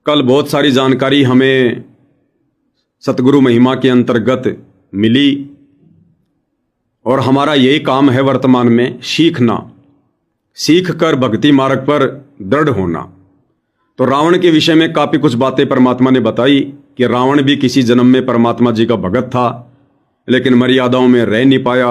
कल बहुत सारी जानकारी हमें सतगुरु महिमा के अंतर्गत मिली और हमारा यही काम है वर्तमान में सीखना, सीख कर भक्ति मार्ग पर दृढ़ होना। तो रावण के विषय में काफ़ी कुछ बातें परमात्मा ने बताई कि रावण भी किसी जन्म में परमात्मा जी का भगत था, लेकिन मर्यादाओं में रह नहीं पाया।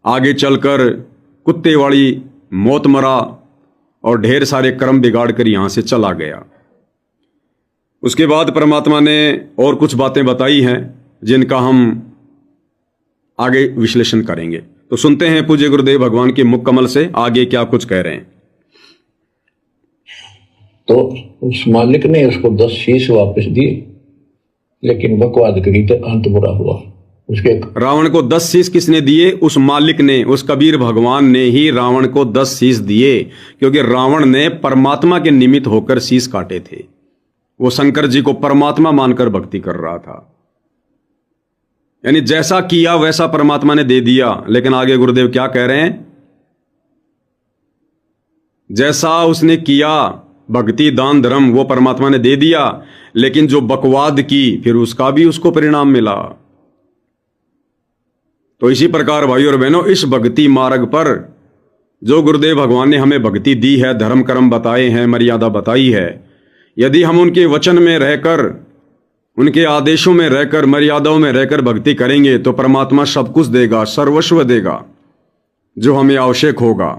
आगे चलकर कुत्ते वाली मौत मरा और ढेर सारे कर्म बिगाड़ कर यहाँ से चला गया। उसके बाद परमात्मा ने और कुछ बातें बताई हैं जिनका हम आगे विश्लेषण करेंगे। तो सुनते हैं पूज्य गुरुदेव भगवान के मुख कमल से आगे क्या कुछ कह रहे हैं। तो उस मालिक ने उसको 10 शीश वापस दिए, लेकिन बकवाद करी तो अंत बुरा हुआ। उसके रावण को 10 शीश किसने दिए? उस मालिक ने, उस कबीर भगवान ने ही रावण को 10 शीश दिए, क्योंकि रावण ने परमात्मा के निमित्त होकर शीश काटे थे। वो शंकर जी को परमात्मा मानकर भक्ति कर रहा था, यानी जैसा किया वैसा परमात्मा ने दे दिया। लेकिन आगे गुरुदेव क्या कह रहे हैं? जैसा उसने किया भक्ति दान धर्म वो परमात्मा ने दे दिया, लेकिन जो बकवाद की फिर उसका भी उसको परिणाम मिला। तो इसी प्रकार भाई और बहनों, इस भक्ति मार्ग पर जो गुरुदेव भगवान ने हमें भक्ति दी है, धर्म कर्म बताए हैं, मर्यादा बताई है, यदि हम उनके वचन में रहकर, उनके आदेशों में रहकर, मर्यादाओं में रहकर भक्ति करेंगे तो परमात्मा सब कुछ देगा, सर्वस्व देगा जो हमें आवश्यक होगा।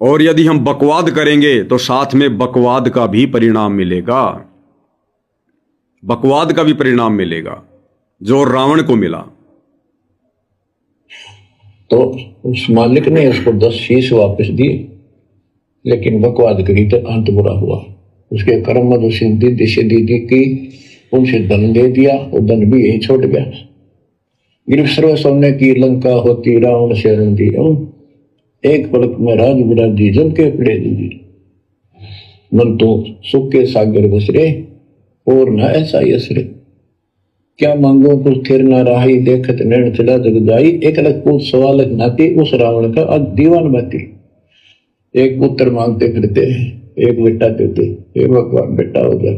और यदि हम बकवाद करेंगे तो साथ में बकवाद का भी परिणाम मिलेगा, बकवाद का भी परिणाम मिलेगा जो रावण को मिला। तो उस मालिक ने उसको 10 शीश वापस दिए, लेकिन बकवाद करी तो अंत बुरा हुआ। उसके कर्म मधु सिद्धि सिद्धि की, उनसे धन दे दिया, वो धन भी यही छोड़ गया। गिरफ सर्व सोने की लंका होती रावण से रंदी, एक पलक में राज विराजी जम के पड़े दी। मन तो सुख के सागर बसरे और न ऐसा यसरे, क्या मांगो कुछ थिर न राही, देखत नैन चला जग जाई। एक अलग पूछ सवाल नाती उस रावण का आज दीवान बाती। एक पुत्र मांगते फिरते, एक बेटा देते, हे भगवान बेटा हो गया।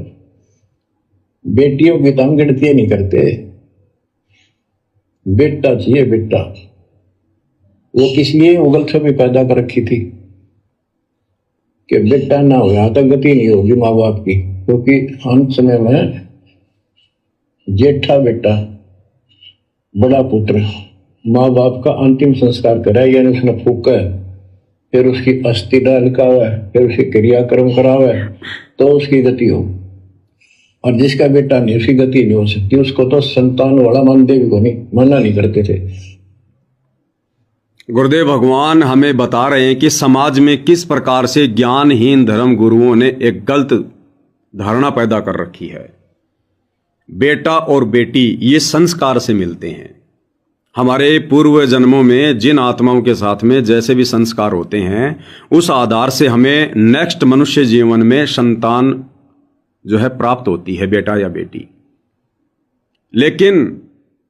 बेटियों की तो हम गिनती नहीं करते, बेटा चाहिए बेटा। वो किस लिए उगल छवि पैदा कर रखी थी कि बेटा ना हो, यहां तक गति नहीं होगी माँ बाप की, क्योंकि अंत समय में जेठा बेटा, बड़ा पुत्र माँ बाप का अंतिम संस्कार कराए, यानी उसने फूका है, फिर उसकी अस्थि डाल का है, फिर उसकी क्रियाक्रम करावे तो उसकी गति हो। और जिसका बेटा नहीं उसकी गति नहीं हो सकती। उसको तो संतान वाला मानते भी को नहीं, मना नहीं करते थे। गुरुदेव भगवान हमें बता रहे हैं कि समाज में किस प्रकार से ज्ञानहीन धर्म गुरुओं ने एक गलत धारणा पैदा कर रखी है। बेटा और बेटी ये संस्कार से मिलते हैं। हमारे पूर्व जन्मों में जिन आत्माओं के साथ में जैसे भी संस्कार होते हैं, उस आधार से हमें नेक्स्ट मनुष्य जीवन में संतान जो है प्राप्त होती है, बेटा या बेटी। लेकिन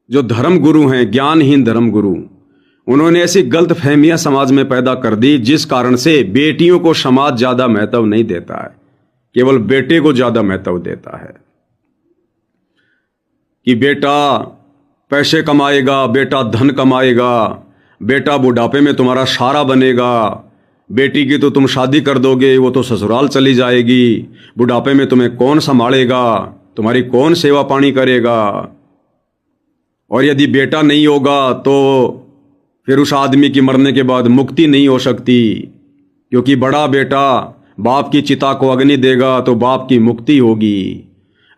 जो धर्म गुरु हैं, ज्ञानहीन धर्म गुरु, उन्होंने ऐसी गलत फहमियां समाज में पैदा कर दी जिस कारण से बेटियों को समाज ज्यादा महत्व नहीं देता है, केवल बेटे को ज्यादा महत्व देता है। कि बेटा पैसे कमाएगा, बेटा धन कमाएगा, बेटा बुढ़ापे में तुम्हारा सहारा बनेगा, बेटी की तो तुम शादी कर दोगे, वो तो ससुराल चली जाएगी, बुढ़ापे में तुम्हें कौन संभालेगा, तुम्हारी कौन सेवा पानी करेगा। और यदि बेटा नहीं होगा तो फिर उस आदमी की मरने के बाद मुक्ति नहीं हो सकती, क्योंकि बड़ा बेटा बाप की चिता को अग्नि देगा तो बाप की मुक्ति होगी।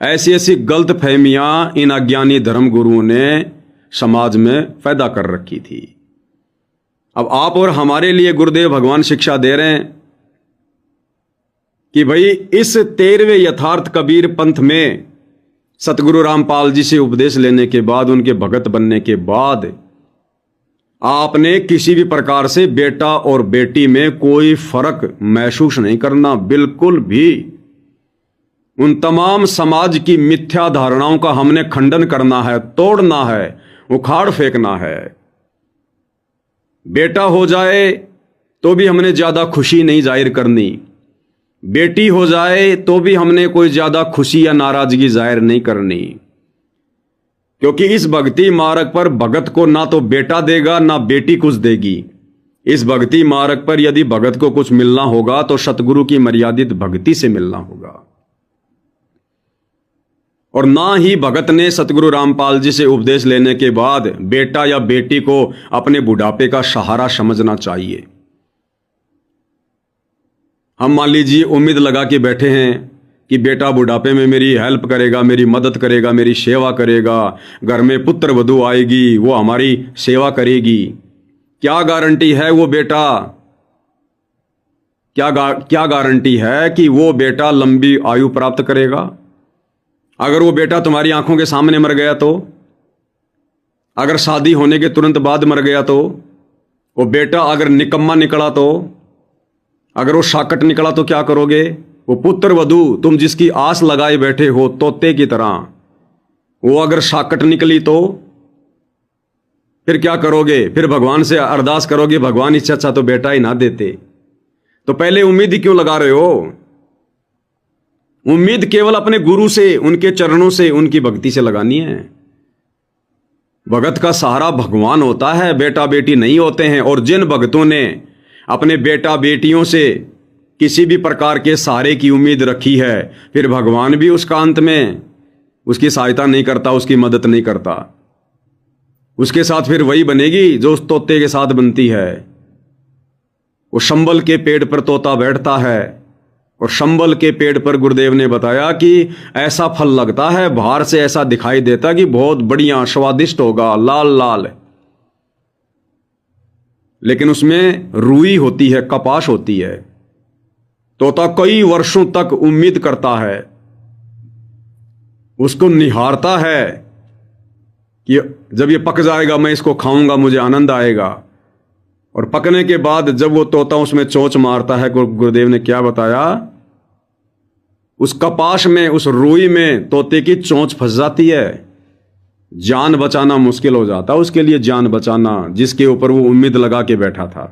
ऐसी ऐसी गलत फहमियां इन अज्ञानी धर्म गुरुओं ने समाज में पैदा कर रखी थी। अब आप और हमारे लिए गुरुदेव भगवान शिक्षा दे रहे हैं कि भाई इस 13वें यथार्थ कबीर पंथ में सतगुरु रामपाल जी से उपदेश लेने के बाद, उनके भगत बनने के बाद, आपने किसी भी प्रकार से बेटा और बेटी में कोई फर्क महसूस नहीं करना, बिल्कुल भी। उन तमाम समाज की मिथ्या धारणाओं का हमने खंडन करना है, तोड़ना है, उखाड़ फेंकना है। बेटा हो जाए तो भी हमने ज्यादा खुशी नहीं जाहिर करनी, बेटी हो जाए तो भी हमने कोई ज्यादा खुशी या नाराजगी जाहिर नहीं करनी, क्योंकि इस भक्ति मार्ग पर भगत को ना तो बेटा देगा ना बेटी कुछ देगी। इस भक्ति मार्ग पर यदि भगत को कुछ मिलना होगा तो सतगुरु की मर्यादित भक्ति से मिलना होगा। और ना ही भगत ने सतगुरु रामपाल जी से उपदेश लेने के बाद बेटा या बेटी को अपने बुढ़ापे का सहारा समझना चाहिए। हम मान लीजिए उम्मीद लगा के बैठे हैं कि बेटा बुढ़ापे में मेरी हेल्प करेगा, मेरी मदद करेगा, मेरी सेवा करेगा, घर में पुत्र वधू आएगी, वो हमारी सेवा करेगी। क्या गारंटी है वो बेटा, क्या गारंटी है कि वो बेटा लंबी आयु प्राप्त करेगा? अगर वो बेटा तुम्हारी आंखों के सामने मर गया तो, अगर शादी होने के तुरंत बाद मर गया तो, वो बेटा अगर निकम्मा निकला तो, अगर वो शाकट निकला तो क्या करोगे? वो पुत्र वधू तुम जिसकी आस लगाए बैठे हो तोते की तरह, वो अगर शाकट निकली तो फिर क्या करोगे? फिर भगवान से अरदास करोगे, भगवान इससे अच्छा तो बेटा ही ना देते। तो पहले उम्मीद ही क्यों लगा रहे हो? उम्मीद केवल अपने गुरु से, उनके चरणों से, उनकी भक्ति से लगानी है। भगत का सहारा भगवान होता है, बेटा बेटी नहीं होते हैं। और जिन भक्तों ने अपने बेटा बेटियों से किसी भी प्रकार के सहारे की उम्मीद रखी है, फिर भगवान भी उसका अंत में उसकी सहायता नहीं करता, उसकी मदद नहीं करता। उसके साथ फिर वही बनेगी जो उस तोते के साथ बनती है। वो शंबल के पेड़ पर तोता बैठता है और शंबल के पेड़ पर गुरुदेव ने बताया कि ऐसा फल लगता है, बाहर से ऐसा दिखाई देता कि बहुत बढ़िया स्वादिष्ट होगा, लाल लाल, लेकिन उसमें रुई होती है, कपास होती है। तोता कई वर्षों तक उम्मीद करता है, उसको निहारता है कि जब ये पक जाएगा मैं इसको खाऊंगा, मुझे आनंद आएगा। और पकने के बाद जब वो तोता उसमें चोंच मारता है, गुरुदेव ने क्या बताया? उस कपास में, उस रुई में तोते की चोंच फंस जाती है। जान बचाना मुश्किल हो जाता है उसके लिए, जान बचाना जिसके ऊपर वो उम्मीद लगा के बैठा था।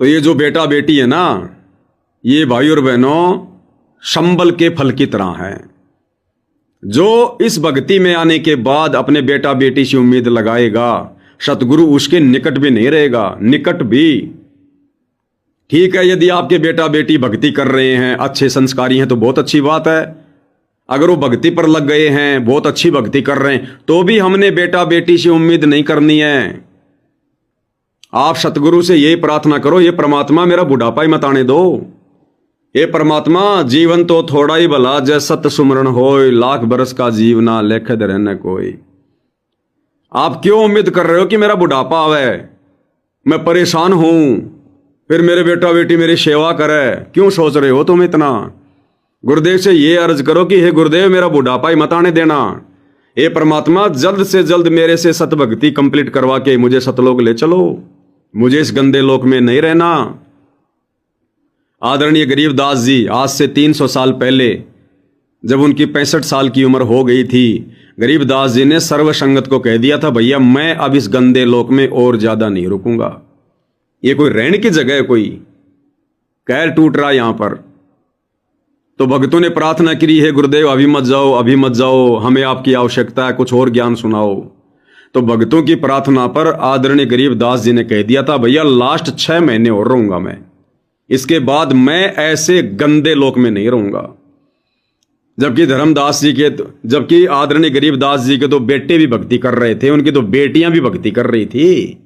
तो ये जो बेटा बेटी है ना, ये भाई और बहनों शंबल के फल की तरह है। जो इस भक्ति में आने के बाद अपने बेटा बेटी से उम्मीद लगाएगा, सतगुरु उसके निकट भी नहीं रहेगा। निकट भी ठीक है, यदि आपके बेटा बेटी भक्ति कर रहे हैं, अच्छे संस्कारी हैं तो बहुत अच्छी बात है। अगर वो भक्ति पर लग गए हैं, बहुत अच्छी भक्ति कर रहे हैं, तो भी हमने बेटा बेटी से उम्मीद नहीं करनी है। आप सतगुरु से यही प्रार्थना करो, ये परमात्मा मेरा बुढ़ापा ही मत आने दो। ये परमात्मा जीवन तो थोड़ा ही भला, जय सत सुमरण होय, लाख बरस का जीवना लेखद रहने कोई। आप क्यों उम्मीद कर रहे हो कि मेरा बुढ़ापा आवे, मैं परेशान हूं, फिर मेरे बेटा बेटी मेरी सेवा करे? क्यों सोच रहे हो तुम इतना? गुरुदेव से ये अर्ज करो कि हे गुरुदेव मेरा बुढ़ापा ही मत आने देना। हे परमात्मा जल्द से जल्द मेरे से सतभक्ति कंप्लीट करवा के मुझे सतलोक ले चलो, मुझे इस गंदे लोक में नहीं रहना। आदरणीय गरीबदास जी आज से 300 साल पहले जब उनकी 65 साल की उम्र हो गई थी, गरीबदास जी ने सर्व संगत को कह दिया था, भैया मैं अब इस गंदे लोक में और ज्यादा नहीं रुकूंगा। ये कोई रहने की जगह है? कोई कैर टूट रहा यहां पर। तो भक्तों ने प्रार्थना की है, गुरुदेव अभी मत जाओ, अभी मत जाओ, हमें आपकी आवश्यकता है, कुछ और ज्ञान सुनाओ। तो भक्तों की प्रार्थना पर आदरणीय गरीबदास जी ने कह दिया था, भैया लास्ट 6 महीने और रहूंगा मैं, इसके बाद मैं ऐसे गंदे लोक में नहीं रहूंगा। जबकि धर्मदास जी के, जबकि आदरणीय गरीबदास जी के तो बेटे भी भक्ति कर रहे थे, उनकी तो बेटियां भी भक्ति कर रही थी।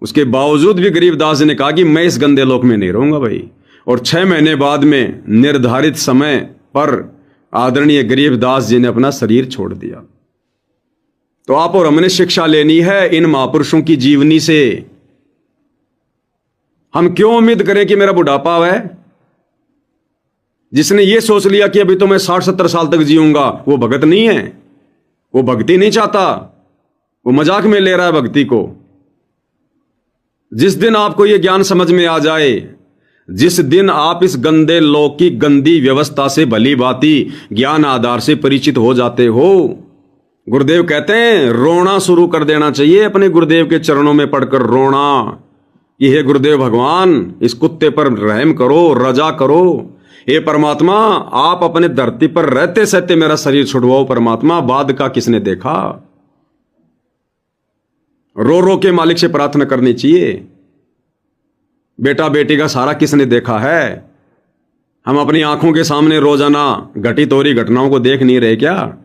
उसके बावजूद भी गरीबदास जी ने कहा कि मैं इस गंदे लोक में नहीं रहूंगा भाई। और 6 महीने बाद में निर्धारित समय पर आदरणीय गरीबदास जी ने अपना शरीर छोड़ दिया। तो आप और हमने शिक्षा लेनी है इन महापुरुषों की जीवनी से। हम क्यों उम्मीद करें कि मेरा बुढ़ापा है? जिसने ये सोच लिया कि अभी तो मैं 60-70 साल तक जीऊंगा, वो भगत नहीं है, वो भक्ति नहीं चाहता, वो मजाक में ले रहा है भक्ति को। जिस दिन आपको ये ज्ञान समझ में आ जाए, जिस दिन आप इस गंदे लोक की गंदी व्यवस्था से भली भांति ज्ञान आधार से परिचित हो जाते हो, गुरुदेव कहते हैं रोना शुरू कर देना चाहिए, अपने गुरुदेव के चरणों में पड़कर रोना कि हे गुरुदेव भगवान, इस कुत्ते पर रहम करो, रजा करो। हे परमात्मा, आप अपने धरती पर रहते सहते मेरा शरीर छुड़वाओ परमात्मा, बाद का किसने देखा। रो रो के मालिक से प्रार्थना करनी चाहिए। बेटा बेटी का सारा किसने देखा है। हम अपनी आंखों के सामने रोजाना घटित हो रही घटनाओं को देख नहीं रहे क्या।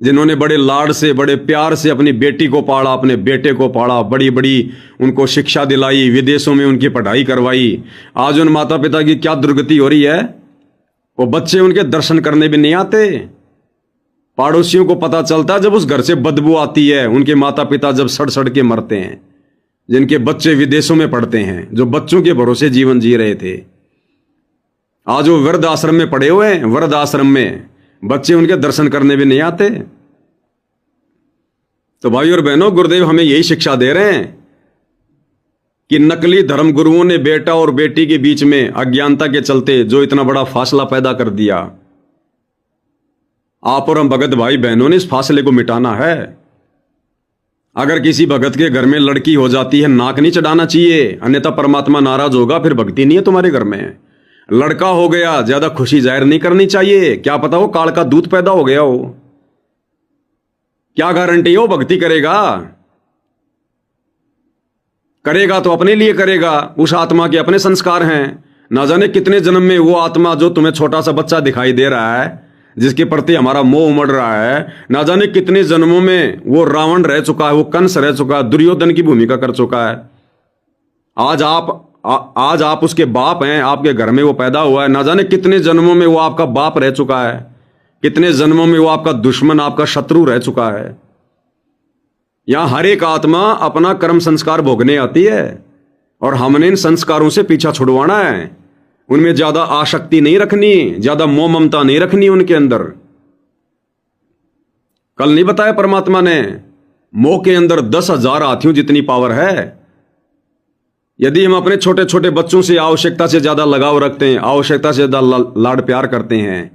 जिन्होंने बड़े लाड से, बड़े प्यार से अपनी बेटी को पाला, अपने बेटे को पाला, बड़ी बड़ी उनको शिक्षा दिलाई, विदेशों में उनकी पढ़ाई करवाई, आज उन माता पिता की क्या दुर्गति हो रही है। वो बच्चे उनके दर्शन करने भी नहीं आते। पड़ोसियों को पता चलता है जब उस घर से बदबू आती है, उनके माता पिता जब सड़ सड़ के मरते हैं, जिनके बच्चे विदेशों में पढ़ते हैं, जो बच्चों के भरोसे जीवन जी रहे थे, आज वो वृद्ध आश्रम में पड़े हुए हैं। वृद्ध आश्रम में बच्चे उनके दर्शन करने भी नहीं आते। तो भाई और बहनों, गुरुदेव हमें यही शिक्षा दे रहे हैं कि नकली धर्म गुरुओं ने बेटा और बेटी के बीच में अज्ञानता के चलते जो इतना बड़ा फासला पैदा कर दिया, आप और हम भगत भाई बहनों ने इस फासले को मिटाना है। अगर किसी भगत के घर में लड़की हो जाती है, नाक नहीं चढ़ाना चाहिए, अन्यथा परमात्मा नाराज होगा, फिर भक्ति नहीं है तुम्हारे घर में। लड़का हो गया, ज्यादा खुशी जाहिर नहीं करनी चाहिए, क्या पता वो काल का दूध पैदा हो गया हो, क्या गारंटी हो भक्ति करेगा। करेगा तो अपने लिए करेगा, उस आत्मा के अपने संस्कार हैं। ना जाने कितने जन्म में वो आत्मा जो तुम्हें छोटा सा बच्चा दिखाई दे रहा है, जिसके प्रति हमारा मोह उमड़ रहा है, ना जाने कितने जन्मों में वो रावण रह चुका है, वो कंस रह चुका है, दुर्योधन की भूमिका कर चुका है। आज आप उसके बाप हैं, आपके घर में वो पैदा हुआ है। ना जाने कितने जन्मों में वो आपका बाप रह चुका है, कितने जन्मों में वो आपका दुश्मन, आपका शत्रु रह चुका है। यहां हर एक आत्मा अपना कर्म संस्कार भोगने आती है और हमने इन संस्कारों से पीछा छुड़वाना है। उनमें ज्यादा आसक्ति नहीं रखनी, ज्यादा मोह ममता नहीं रखनी उनके अंदर। कल नहीं बताया परमात्मा ने, मोह के अंदर 10,000 हाथियों जितनी पावर है। यदि हम अपने छोटे छोटे बच्चों से आवश्यकता से ज्यादा लगाव रखते हैं, आवश्यकता से ज्यादा लाड प्यार करते हैं,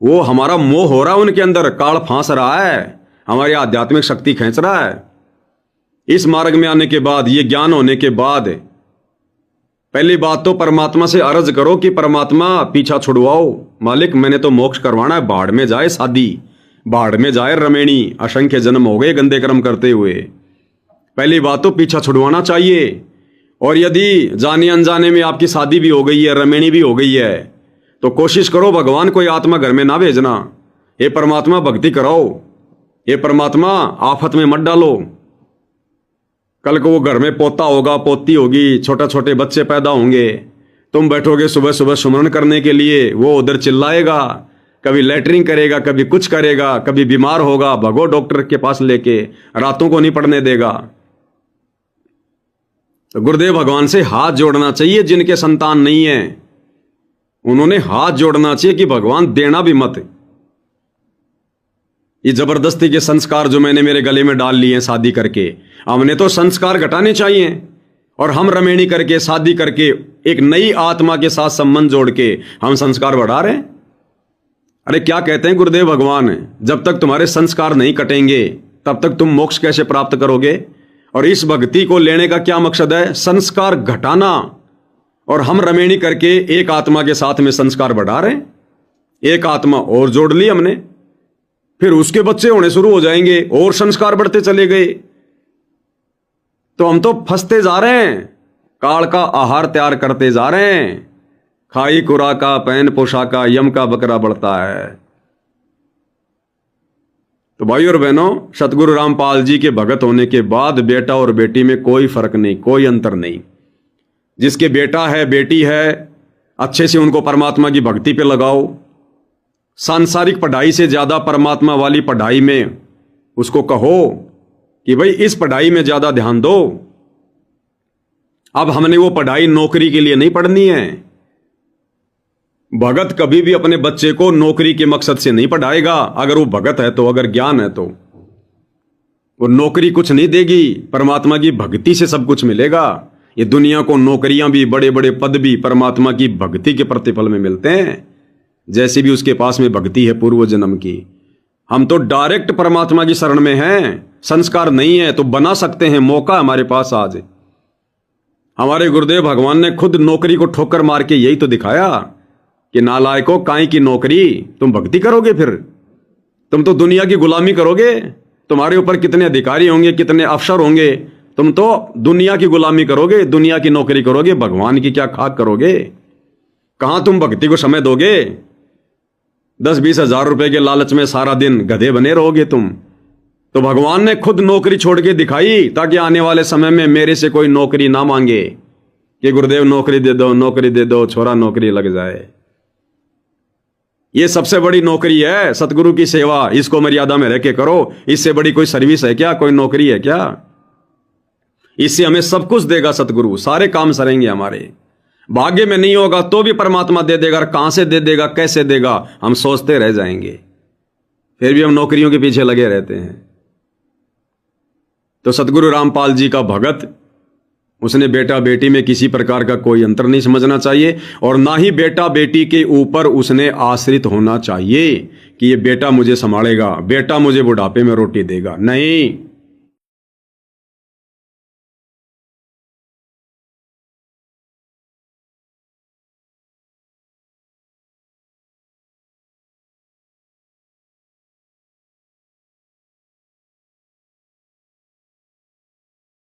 वो हमारा मोह हो रहा है उनके अंदर, काल फांस रहा है, हमारी आध्यात्मिक शक्ति खींच रहा है। इस मार्ग में आने के बाद, ये ज्ञान होने के बाद, पहली बात तो परमात्मा से अर्ज करो कि परमात्मा पीछा छुड़वाओ। मालिक मैंने तो मोक्ष करवाना है, बाढ़ में जाए शादी, बाढ़ में जाए रमेणी, असंख्य जन्म हो गए गंदे कर्म करते हुए। पहली बात तो पीछा छुड़वाना चाहिए। और यदि जाने अनजाने में आपकी शादी भी हो गई है, रमेणी भी हो गई है, तो कोशिश करो भगवान कोई आत्मा घर में ना भेजना। हे परमात्मा भक्ति कराओ, हे परमात्मा आफत में मत डालो। कल को वो घर में पोता होगा, पोती होगी, छोटे छोटे बच्चे पैदा होंगे, तुम बैठोगे सुबह सुबह सुमरन करने के लिए, वो उधर चिल्लाएगा, कभी लैटरिन करेगा, कभी कुछ करेगा, कभी बीमार होगा, भगो डॉक्टर के पास लेके, रातों को नहीं पड़ने देगा। तो गुरुदेव भगवान से हाथ जोड़ना चाहिए। जिनके संतान नहीं है उन्होंने हाथ जोड़ना चाहिए कि भगवान देना भी मत। ये जबरदस्ती के संस्कार जो मैंने मेरे गले में डाल लिए हैं शादी करके, हमने तो संस्कार घटाने चाहिए। और हम रमेणी करके, शादी करके, एक नई आत्मा के साथ संबंध जोड़ के हम संस्कार बढ़ा रहे हैं। अरे क्या कहते हैं गुरुदेव भगवान, जब तक तुम्हारे संस्कार नहीं कटेंगे तब तक तुम मोक्ष कैसे प्राप्त करोगे। और इस भक्ति को लेने का क्या मकसद है, संस्कार घटाना। और हम रमेणी करके एक आत्मा के साथ में संस्कार बढ़ा रहे हैं। एक आत्मा और जोड़ ली हमने, फिर उसके बच्चे होने शुरू हो जाएंगे और संस्कार बढ़ते चले गए। तो हम तो फंसते जा रहे हैं, काल का आहार तैयार करते जा रहे हैं। खाई खुराका, पहन पोशाका, यम का बकरा बढ़ता है। तो भाई और बहनों, सतगुरु रामपाल जी के भगत होने के बाद बेटा और बेटी में कोई फर्क नहीं, कोई अंतर नहीं। जिसके बेटा है, बेटी है, अच्छे से उनको परमात्मा की भक्ति पे लगाओ। सांसारिक पढ़ाई से ज्यादा परमात्मा वाली पढ़ाई में उसको कहो कि भाई इस पढ़ाई में ज्यादा ध्यान दो। अब हमने वो पढ़ाई नौकरी के लिए नहीं पढ़नी है। भगत कभी भी अपने बच्चे को नौकरी के मकसद से नहीं पढ़ाएगा। अगर वो भगत है तो, अगर ज्ञान है तो वो नौकरी कुछ नहीं देगी, परमात्मा की भक्ति से सब कुछ मिलेगा। ये दुनिया को नौकरियां भी, बड़े बड़े पद भी परमात्मा की भक्ति के प्रतिफल में मिलते हैं, जैसे भी उसके पास में भक्ति है पूर्व जन्म की। हम तो डायरेक्ट परमात्मा की शरण में हैं। संस्कार नहीं है तो बना सकते हैं, मौका हमारे पास आज। हमारे गुरुदेव भगवान ने खुद नौकरी को ठोकर मार के यही तो दिखाया कि नालायकों, काई की नौकरी, तुम भक्ति करोगे, फिर तुम तो दुनिया की गुलामी करोगे। तुम्हारे ऊपर कितने अधिकारी होंगे, कितने अफसर होंगे, तुम तो दुनिया की गुलामी करोगे, दुनिया की नौकरी करोगे, भगवान की क्या खाक करोगे। कहां तुम भक्ति को समय दोगे? 10-20 हजार रुपए के लालच में सारा दिन गधे बने रहोगे तुम। तो भगवान ने खुद नौकरी छोड़ के दिखाई ताकि आने वाले समय में मेरे से कोई नौकरी ना मांगे कि गुरुदेव नौकरी दे दो, नौकरी दे दो, छोरा नौकरी लग जाए। ये सबसे बड़ी नौकरी है, सतगुरु की सेवा। इसको मर्यादा में रह के करो। इससे बड़ी कोई सर्विस है क्या? कोई नौकरी है क्या? इससे हमें सब कुछ देगा सतगुरु, सारे काम सरेंगे हमारे। भाग्य में नहीं होगा तो भी परमात्मा दे देगा। कहां से दे देगा, कैसे देगा, हम सोचते रह जाएंगे। फिर भी हम नौकरियों के पीछे लगे रहते हैं। तो सतगुरु रामपाल जी का भगत, उसने बेटा बेटी में किसी प्रकार का कोई अंतर नहीं समझना चाहिए, और ना ही बेटा बेटी के ऊपर उसने आश्रित होना चाहिए कि ये बेटा मुझे संभालेगा, बेटा मुझे बुढ़ापे में रोटी देगा। नहीं,